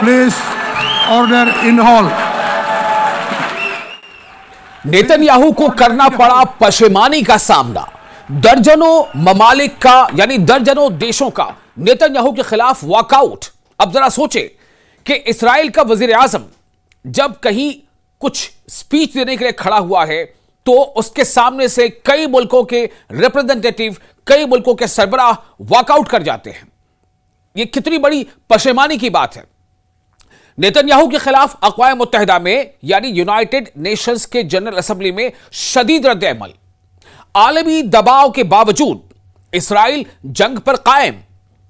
Please order in hall. Netanyahu को करना पड़ा पशेमानी का सामना। दर्जनों ममालिक का यानी दर्जनों देशों का नेतन्याहू के खिलाफ वॉकआउट। अब जरा सोचे कि इस्राएल का वजीर आजम जब कहीं कुछ स्पीच देने के लिए खड़ा हुआ है तो उसके सामने से कई मुल्कों के रिप्रेजेंटेटिव, कई मुल्कों के सरबराह वॉकआउट कर जाते हैं। यह कितनी बड़ी पशेमानी की बात है। नेतन्याहू के खिलाफ अक़वाम मुत्तहिदा में यानी यूनाइटेड नेशंस के जनरल असेंबली में शदीद रद्द-ए-अमल। आलमी दबाव के बावजूद इस्राइल जंग पर कायम।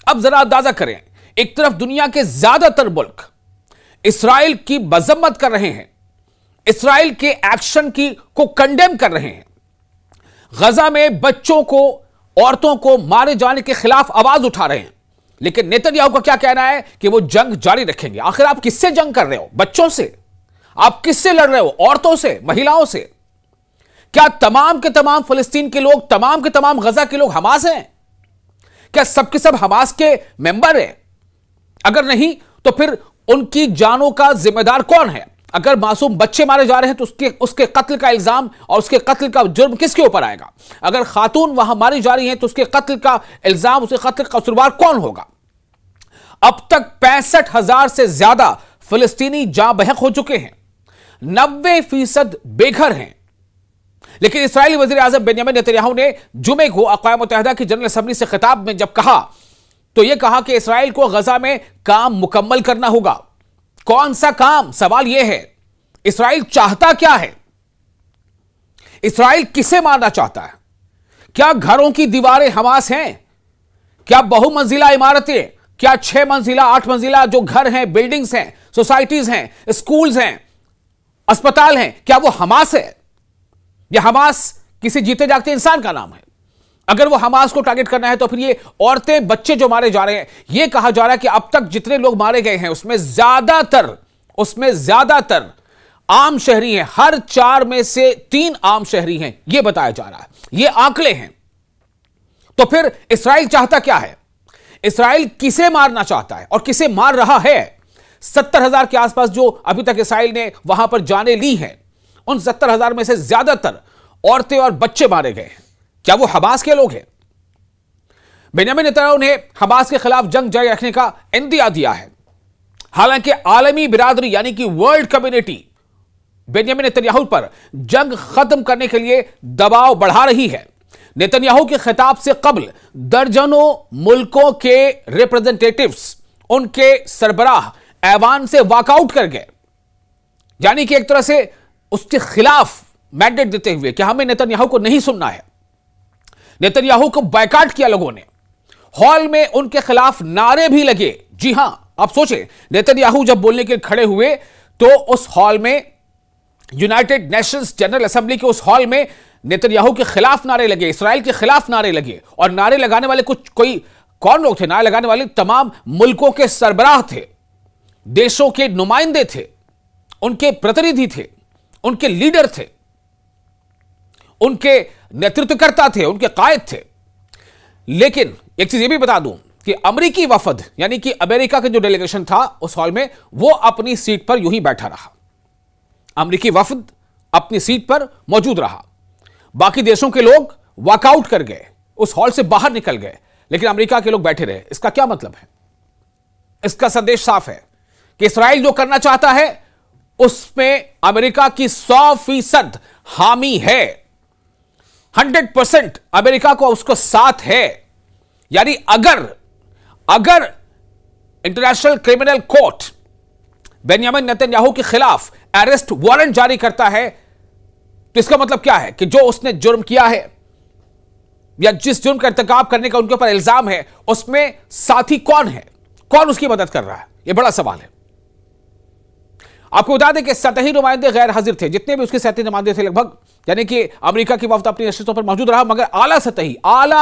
अब जरा अंदाजा करें, एक तरफ दुनिया के ज्यादातर मुल्क इस्राइल की मजम्मत कर रहे हैं, इस्राइल के एक्शन को कंडेम कर रहे हैं, गजा में बच्चों को, औरतों को मारे जाने के खिलाफ आवाज उठा रहे हैं, लेकिन नेतन्याहू का क्या कहना है कि वो जंग जारी रखेंगे। आखिर आप किससे जंग कर रहे हो? बच्चों से? आप किससे लड़ रहे हो? औरतों से, महिलाओं से? क्या तमाम के तमाम फिलिस्तीन के लोग, तमाम के तमाम गजा के लोग हमास हैं? क्या सबके सब हमास के मेंबर हैं? अगर नहीं तो फिर उनकी जानों का जिम्मेदार कौन है? अगर मासूम बच्चे मारे जा रहे हैं तो उसके कत्ल का इल्जाम और उसके कत्ल का जुर्म किसके ऊपर आएगा? अगर खातून वहां मारी जा रही हैं तो उसके कत्ल का इल्जाम, उसके कत्ल का कसूरवार कौन होगा? अब तक 65,000 से ज्यादा फिलिस्तीनी जाँ बहक हो चुके हैं, 90% बेघर हैं। लेकिन इस्राएली वजीर आजम बेंजामिन नेतन्याहू ने जुमे को अक़वाम मुत्तहिदा की जनरल असेंबली से खिताब में जब कहा तो यह कहा कि इस्राएल को गजा में काम मुकम्मल करना होगा। कौन सा काम? सवाल यह है, इस्राएल चाहता क्या है? इस्राएल किसे मारना चाहता है? क्या घरों की दीवारें हमास हैं? क्या बहुमंजिला इमारतें, क्या 6 मंजिला, 8 मंजिला जो घर हैं, बिल्डिंग्स हैं, सोसाइटीज हैं, स्कूल्स हैं, अस्पताल हैं, क्या वो हमास है? या हमास किसी जीते जागते इंसान का नाम है? अगर वो हमास को टारगेट करना है तो फिर ये औरतें, बच्चे जो मारे जा रहे हैं, ये कहा जा रहा है कि अब तक जितने लोग मारे गए हैं उसमें ज्यादातर आम शहरी हैं। हर 4 में से 3 आम शहरी हैं, यह बताया जा रहा है। ये आंकड़े हैं। तो फिर इस्राएल चाहता क्या है? इस्राएल किसे मारना चाहता है और किसे मार रहा है? 70,000 के आसपास जो अभी तक इस्राएल ने वहां पर जाने ली है, उन 70,000 में से ज्यादातर औरतें और बच्चे मारे गए हैं। क्या वो हमास के लोग हैं? बेंजामिन नेतन्याहू ने हमास के खिलाफ जंग जारी रखने का इंदिया दिया है। हालांकि आलमी बिरादरी यानी कि वर्ल्ड कम्युनिटी बेंजामिन नेतन्याहू पर जंग खत्म करने के लिए दबाव बढ़ा रही है। नेतन्याहू के खिताब से कबल दर्जनों मुल्कों के रिप्रेजेंटेटिव्स, उनके सरबराह ऐवान से वॉकआउट कर गए, यानी कि एक तरह से उसके खिलाफ मैंडेट देते हुए कि हमें नेतन्याहू को नहीं सुनना है। नेतन्याहू को बायकॉट किया लोगों ने। हॉल में उनके खिलाफ नारे भी लगे। जी हां, आप सोचें, नेतन्याहू जब बोलने के लिए खड़े हुए तो उस हॉल में, यूनाइटेड नेशंस जनरल असेंबली के उस हॉल में नेतन्याहू के खिलाफ नारे लगे, इस्राएल के खिलाफ नारे लगे। और नारे लगाने वाले कौन लोग थे? नारे लगाने वाले तमाम मुल्कों के सरबराह थे, देशों के नुमाइंदे थे, उनके प्रतिनिधि थे, उनके लीडर थे, उनके नेतृत्वकर्ता थे, उनके कायद थे। लेकिन एक चीज यह भी बता दूं कि अमेरिकी वफद यानी कि अमेरिका का जो डेलीगेशन था उस हॉल में, वो अपनी सीट पर यूं ही बैठा रहा। अमेरिकी वफद अपनी सीट पर मौजूद रहा। बाकी देशों के लोग वॉकआउट कर गए, उस हॉल से बाहर निकल गए, लेकिन अमेरिका के लोग बैठे रहे। इसका क्या मतलब है? इसका संदेश साफ है कि इस्राएल जो करना चाहता है उसमें अमेरिका की 100% हामी है। 100% अमेरिका को उसको साथ है। यानी अगर international criminal court Benjamin Netanyahu के खिलाफ अरेस्ट वारंट जारी करता है तो इसका मतलब क्या है कि जो उसने जुर्म किया है या जिस जुर्म का इर्तिकाब करने का उनके ऊपर इल्जाम है, उसमें साथी कौन है? कौन उसकी मदद कर रहा है? यह बड़ा सवाल है। आपको बता दें कि सतही नुमाइंदे गैर हाजिर थे। जितने भी उसके सतही नुमाइंदे थे लगभग, यानी कि अमेरिका की वफद अपनी नशस्तों पर मौजूद रहा, मगर आला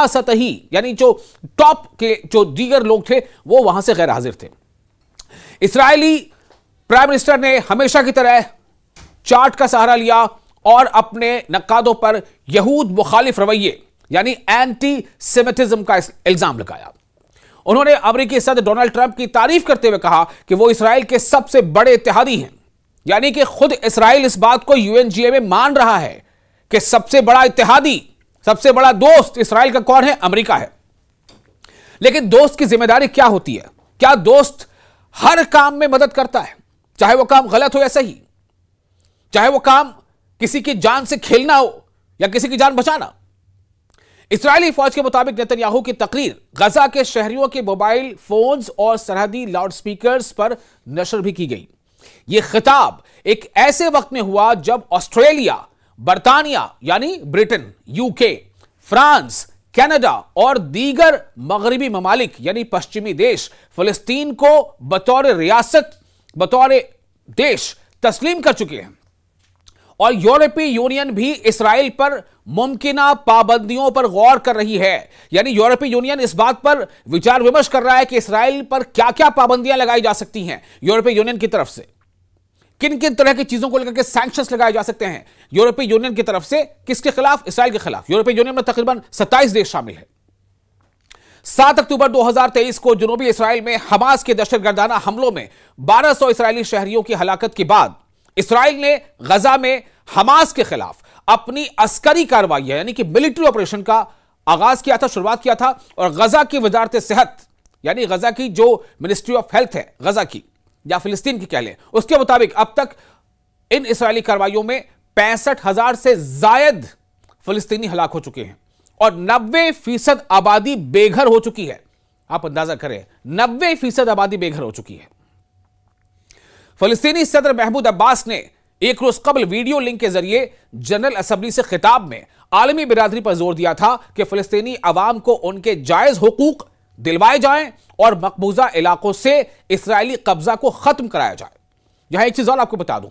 सतही यानी जो टॉप के जो दीगर लोग थे वो वहां से गैर हाजिर थे। इस्राएली प्राइम मिनिस्टर ने हमेशा की तरह चार्ट का सहारा लिया और अपने नक्कादों पर यहूद मुखालिफ रवैये यानी एंटी सेमिटिज्म का इल्जाम लगाया। उन्होंने अमेरिकी सदर डोनाल्ड ट्रंप की तारीफ करते हुए कहा कि वो इसराइल के सबसे बड़े इत्तेहादी हैं। यानी कि खुद इसराइल इस बात को यूएनजीए में मान रहा है कि सबसे बड़ा इत्तेहादी, सबसे बड़ा दोस्त इसराइल का कौन है? अमेरिका है। लेकिन दोस्त की जिम्मेदारी क्या होती है? क्या दोस्त हर काम में मदद करता है, चाहे वो काम गलत हो या सही, चाहे वो काम किसी की जान से खेलना हो या किसी की जान बचाना? इस्राएली फौज के मुताबिक नेतन्याहू की तकरीर गजा के शहरियों के मोबाइल फोन्स और सरहदी लाउडस्पीकर्स पर नशर भी की गई। यह खिताब एक ऐसे वक्त में हुआ जब ऑस्ट्रेलिया, बर्तानिया यानी ब्रिटेन, यूके, फ्रांस, कनाडा और दीगर मगरबी ममालिक यानी पश्चिमी देश फिलिस्तीन को बतौर रियासत, बतौर देश तस्लीम कर चुके हैं। और यूरोपीय यूनियन भी इसराइल पर मुमकिना पाबंदियों पर गौर कर रही है। यानी यूरोपीय यूनियन इस बात पर विचार विमर्श कर रहा है कि इसराइल पर क्या क्या पाबंदियां लगाई जा सकती हैं यूरोपीय यूनियन की तरफ से, किन किन तरह की चीजों को लेकर के सैंक्शंस लगाए जा सकते हैं यूरोपीय यूनियन की तरफ से। किसके खिलाफ? इसराइल के खिलाफ। यूरोपीय यूनियन में तकरीबन 27 देश शामिल है। 7 अक्टूबर 2023 को जनूबी इसराइल में हमास के दहशतगर्दाना हमलों में 1200 इसराइली शहरियों की हलाकत के बाद इसराइल ने गजा में हमास के खिलाफ अपनी अस्करी कार्रवाई यानी कि मिलिट्री ऑपरेशन का आगाज किया था, शुरुआत किया था। और गजा की वजारत सेहत यानी गजा की जो मिनिस्ट्री ऑफ हेल्थ है गजा की या फिलिस्तीन की कह लें, उसके मुताबिक अब तक इन इसराइली कार्रवाइयों में 65,000 से ज्यादा फिलिस्तीनी हलाक हो चुके हैं और 90% आबादी बेघर हो चुकी है। आप अंदाजा करें, 90% आबादी बेघर हो चुकी है। फिलिस्तीनी सदर महमूद अब्बास ने एक रोज कबल वीडियो लिंक के जरिए जनरल असेंबली से खिताब में आलमी बिरादरी पर जोर दिया था कि फिलिस्तीनी अवाम को उनके जायज हुकूक दिलवाए जाएं और मकबूजा इलाकों से इसराइली कब्जा को खत्म कराया जाए। यहां एक चीज और आपको बता दूं,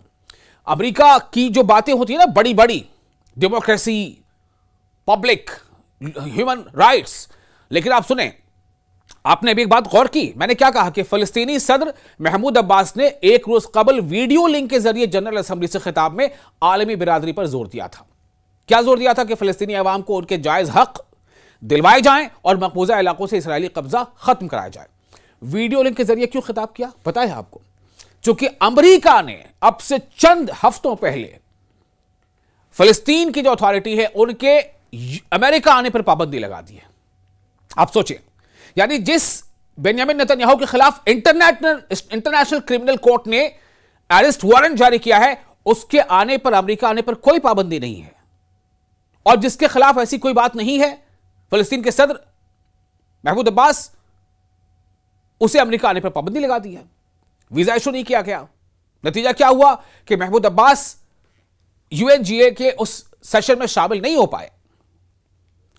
अमेरिका की जो बातें होती है ना, बड़ी बड़ी डेमोक्रेसी, पब्लिक, ह्यूमन राइट्स, लेकिन आप सुने, आपने अभी एक बात गौर की, मैंने क्या कहा कि फिलिस्तीनी सदर महमूद अब्बास ने एक रोज कबल वीडियो लिंक के जरिए जनरल असेंबली से खिताब में आलमी बिरादरी पर जोर दिया था। क्या जोर दिया था? कि फिलिस्तीनी अवाम को उनके जायज हक दिलवाए जाएं और मकबूजा इलाकों से इसराइली कब्जा खत्म कराया जाए। वीडियो लिंक के जरिए क्यों खिताब किया पता है आपको? क्योंकि अमेरिका ने अब से चंद हफ्तों पहले फिलिस्तीन की जो अथॉरिटी है उनके अमेरिका आने पर पाबंदी लगा दी है। आप सोचिए, यानी जिस बेंजामिन नेतन्याहू के खिलाफ इंटरनेशनल क्रिमिनल कोर्ट ने अरेस्ट वारंट जारी किया है, उसके आने पर, अमेरिका आने पर कोई पाबंदी नहीं है। और जिसके खिलाफ ऐसी कोई बात नहीं है, फिलिस्तीन के सदर महमूद अब्बास, उसे अमेरिका आने पर पाबंदी लगा दी है, वीजा इशू नहीं किया गया। नतीजा क्या हुआ कि महमूद अब्बास यूएनजीए के उस सेशन में शामिल नहीं हो पाए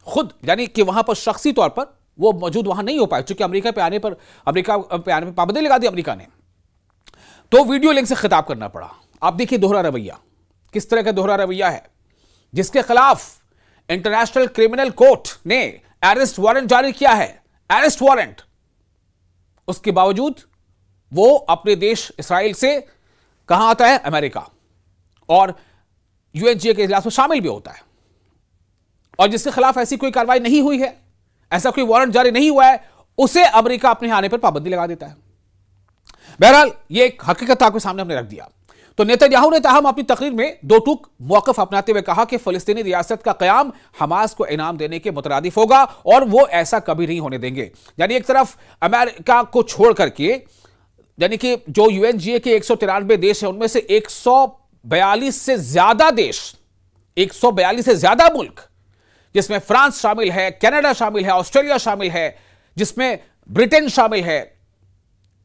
खुद, यानी कि वहां पर शख्सी तौर पर वो मौजूद वहां नहीं हो पाए, क्योंकि अमेरिका पे आने पर पाबंदी लगा दी अमेरिका ने। तो वीडियो लिंक से खिताब करना पड़ा। आप देखिए दोहरा रवैया, किस तरह का दोहरा रवैया है, जिसके खिलाफ इंटरनेशनल क्रिमिनल कोर्ट ने अरेस्ट वारंट जारी किया है, अरेस्ट वारंट, उसके बावजूद वो अपने देश इसराइल से कहां आता है? अमेरिका, और यूएनजीए के इजलास में शामिल भी होता है। और जिसके खिलाफ ऐसी कोई कार्रवाई नहीं हुई है, ऐसा कोई वारंट जारी नहीं हुआ है, उसे अमेरिका अपने आने पर पाबंदी लगा देता है। बहरहाल ये एक हकीकत आपके सामने हमने रख दिया। तो नेतन्याहू ने ताहम अपनी तकरीर में दो टूक मौक़िफ़ अपनाते हुए कहा कि फिलिस्तीनी रियासत का क़याम हमास को इनाम देने के मुतरादिफ होगा और वो ऐसा कभी नहीं होने देंगे। यानी एक तरफ अमेरिका को छोड़ करके, यानी कि जो यूएनजीए के 193 देश हैं उनमें से 142 से ज्यादा देश, 142 से ज्यादा मुल्क, जिसमें फ्रांस शामिल है, कनाडा शामिल है, ऑस्ट्रेलिया शामिल है, जिसमें ब्रिटेन शामिल है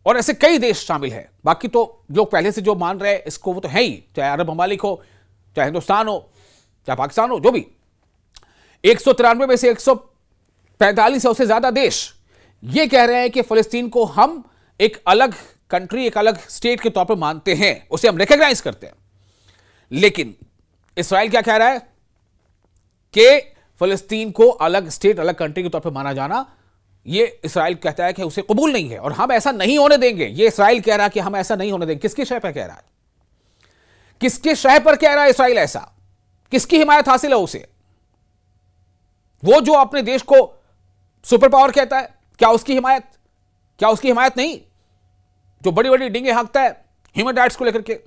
और ऐसे कई देश शामिल है। बाकी तो लोग पहले से जो मान रहे हैं इसको वो तो है ही, चाहे अरब ममालिक हो, चाहे हिंदुस्तान हो, चाहे पाकिस्तान हो, जो भी 193 में से 145 से उससे ज्यादा देश ये कह रहे हैं कि फिलिस्तीन को हम एक अलग कंट्री, एक अलग स्टेट के तौर पर मानते हैं, उसे हम रिकॉग्नाइज करते हैं। लेकिन इसराइल क्या कह रहा है कि फिलिस्तीन को अलग स्टेट, अलग कंट्री के तौर पर माना जाना, ये इसराइल कहता है कि उसे कबूल नहीं है और हम ऐसा नहीं होने देंगे। ये इसराइल कह रहा है कि हम ऐसा नहीं होने देंगे। किसके शय पर कह रहा है? किसके शय पर कह रहा है इसराइल ऐसा? किसकी हिमायत हासिल है उसे? वो जो अपने देश को सुपर पावर कहता है, क्या उसकी हिमायत नहीं, जो बड़ी बड़ी डींगे हाँकता है ह्यूमन राइट्स को लेकर के,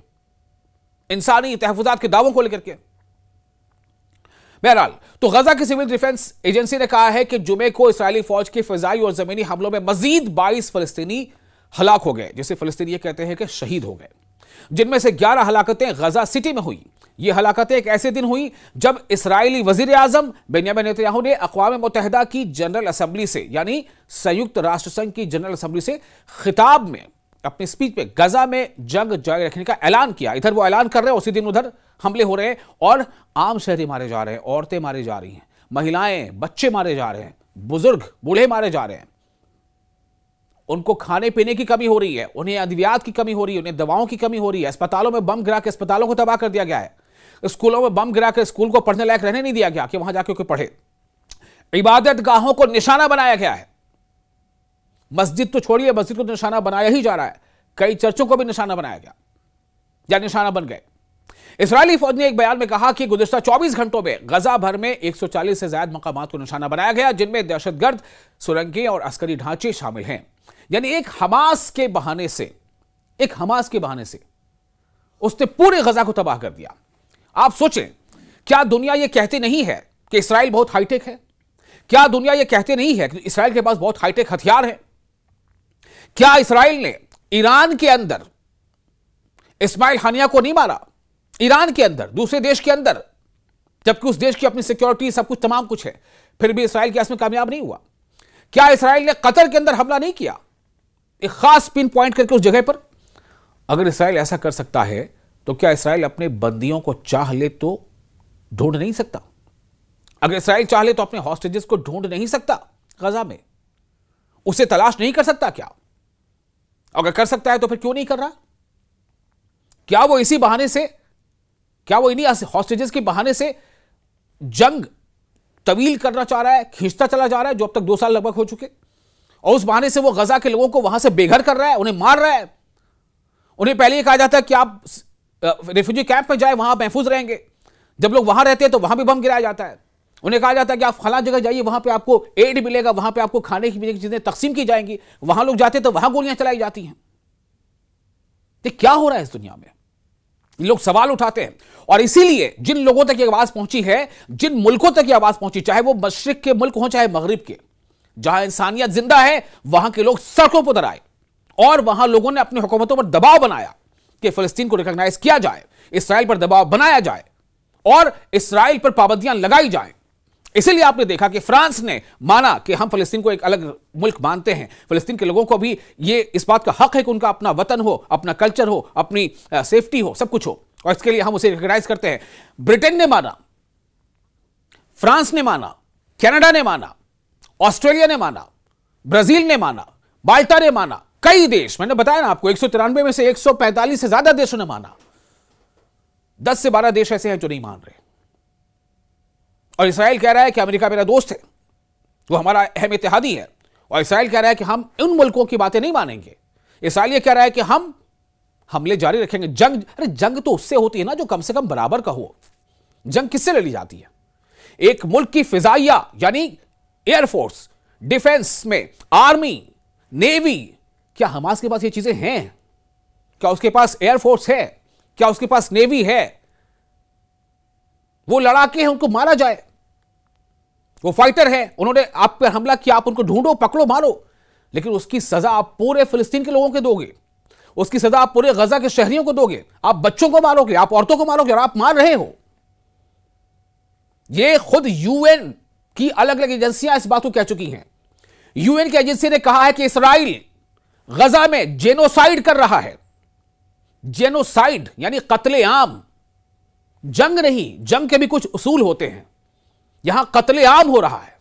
इंसानी तहफुजात के दावों को लेकर के। बहरहाल, तो गजा की सिविल डिफेंस एजेंसी ने कहा है कि जुमे को इस्राएली फौज के फिजाई और जमीनी हमलों में मजीद 22 फलस्तीनी हलाक हो गए, जिसे फलस्तीनी ये कहते हैं कि शहीद हो गए, जिनमें से 11 हलाकतें गजा सिटी में हुई। ये हलाकतें एक ऐसे दिन हुई जब इस्राएली वजीर आजम बेंयामिन नेतन्याहू ने अक़वाम मुत्तहिदा की जनरल असेंबली से, यानी संयुक्त राष्ट्र संघ की जनरल असेंबली से खिताब में, अपनी स्पीच में गजा में जंग जारी रखने का ऐलान किया। इधर वो ऐलान कर रहे हैं, उसी दिन उधर हमले हो रहे हैं और आम शहरी मारे जा रहे हैं, औरतें मारी जा रही हैं, महिलाएं बच्चे मारे जा रहे हैं, बुजुर्ग बूढ़े मारे जा रहे हैं। उनको खाने पीने की कमी हो रही है, उन्हें अद्वियात की कमी हो रही है, उन्हें दवाओं की कमी हो रही है। अस्पतालों में बम गिरा के अस्पतालों को तबाह कर दिया गया है, स्कूलों में बम गिरा के स्कूल को पढ़ने लायक रहने नहीं दिया गया कि वहां जाके कोई पढ़े। इबादत गाहों को निशाना बनाया गया है, मस्जिद तो छोड़िए, मस्जिद को निशाना बनाया ही जा रहा है, कई चर्चों को भी निशाना बनाया गया या निशाना बन गए। इस्राएली फौज ने एक बयान में कहा कि गुज़िश्ता 24 घंटों में गजा भर में 140 से ज्यादा मकामात को निशाना बनाया गया, जिनमें दहशतगर्द, सुरंगें और अस्करी ढांचे शामिल हैं। यानी एक हमास के बहाने से उसने पूरे गजा को तबाह कर दिया। आप सोचें, क्या दुनिया यह कहती नहीं है कि इस्राएल बहुत हाईटेक है? क्या दुनिया यह कहती नहीं है कि इस्राएल के पास बहुत हाईटेक हथियार है? क्या इस्राएल ने ईरान के अंदर इस्माइल हानिया को नहीं मारा? ईरान के अंदर, दूसरे देश के अंदर, जबकि उस देश की अपनी सिक्योरिटी सब कुछ तमाम कुछ है, फिर भी इस्राएल के इसमें कामयाब नहीं हुआ। क्या इस्राएल ने कतर के अंदर हमला नहीं किया, एक खास पिन पॉइंट करके उस जगह पर? अगर इस्राएल ऐसा कर सकता है तो क्या इस्राएल अपने बंदियों को चाह ले तो ढूंढ नहीं सकता? अगर इस्राएल चाह ले तो अपने हॉस्टेजेस को ढूंढ नहीं सकता गजा में? उसे तलाश नहीं कर सकता क्या? अगर कर सकता है तो फिर क्यों नहीं कर रहा? क्या वो इसी बहाने से, क्या वो इन्हीं हॉस्टेजेस के बहाने से जंग तवील करना चाह रहा है, खींचता चला जा रहा है, जो अब तक 2 साल लगभग हो चुके, और उस बहाने से वो गजा के लोगों को वहां से बेघर कर रहा है, उन्हें मार रहा है? उन्हें पहले ही कहा जाता है कि आप रेफ्यूजी कैंप में जाए, वहां महफूज रहेंगे। जब लोग वहां रहते हैं तो वहां भी बम गिराया जाता है। उन्हें कहा जाता है कि आप फलां जगह जाइए, वहां पे आपको एड मिलेगा, वहां पे आपको खाने की चीजें तकसीम की जाएंगी। वहां लोग जाते तो वहां गोलियां चलाई जाती हैं। तो क्या हो रहा है इस दुनिया में? लोग सवाल उठाते हैं, और इसीलिए जिन लोगों तक ये आवाज पहुंची है, जिन मुल्कों तक ये आवाज पहुंची, चाहे वो मशरिक के मुल्क हो चाहे मगरिब के, जहां इंसानियत जिंदा है, वहां के लोग सड़कों पर उतर आए और वहां लोगों ने अपनी हुकूमतों पर दबाव बनाया कि फिलिस्तीन को रिकॉग्नाइज किया जाए, इसराइल पर दबाव बनाया जाए और इसराइल पर पाबंदियां लगाई जाए। इसलिए आपने देखा कि फ्रांस ने माना कि हम फिलिस्तीन को एक अलग मुल्क मानते हैं, फिलिस्तीन के लोगों को भी ये इस बात का हक है कि उनका अपना वतन हो, अपना कल्चर हो, अपनी सेफ्टी हो, सब कुछ हो, और इसके लिए हम उसे रिकॉग्नाइज करते हैं। ब्रिटेन ने माना, फ्रांस ने माना, कनाडा ने माना, ऑस्ट्रेलिया ने माना, ब्राजील ने माना, माल्टा ने माना, कई देश, मैंने बताया ना आपको, 193 में से 145 से ज्यादा देशों ने माना। 10 से 12 देश ऐसे हैं जो नहीं मान रहे। और इसराइल कह रहा है कि अमेरिका मेरा दोस्त है, वो हमारा अहम इत्तेहादी है, और इसराइल कह रहा है कि हम उन मुल्कों की बातें नहीं मानेंगे। इसराइल ये कह रहा है कि हम हमले जारी रखेंगे। जंग, अरे जंग तो उससे होती है ना जो कम से कम बराबर का हो। जंग किससे लड़ी जाती है? एक मुल्क की फिजाइया यानी एयरफोर्स, डिफेंस में आर्मी, नेवी, क्या हमास के पास ये चीजें हैं? क्या उसके पास एयरफोर्स है? क्या उसके पास नेवी है? वो लड़ाके हैं, उनको मारा जाए। वो फाइटर है, उन्होंने आप पर हमला किया, आप उनको ढूंढो, पकड़ो, मारो, लेकिन उसकी सजा आप पूरे फिलिस्तीन के लोगों के दोगे, उसकी सजा आप पूरे गजा के शहरियों को दोगे। आप बच्चों को मारोगे, आप औरतों को मारोगे, और आप मार रहे हो। ये खुद यूएन की अलग अलग एजेंसियां इस बात को कह चुकी हैं। यूएन की एजेंसी ने कहा है कि इसराइल गजा में जेनोसाइड कर रहा है। जेनोसाइड यानी कत्लेआम, जंग नहीं, जंग के भी कुछ उसूल होते हैं, यहां कत्लेआम हो रहा है।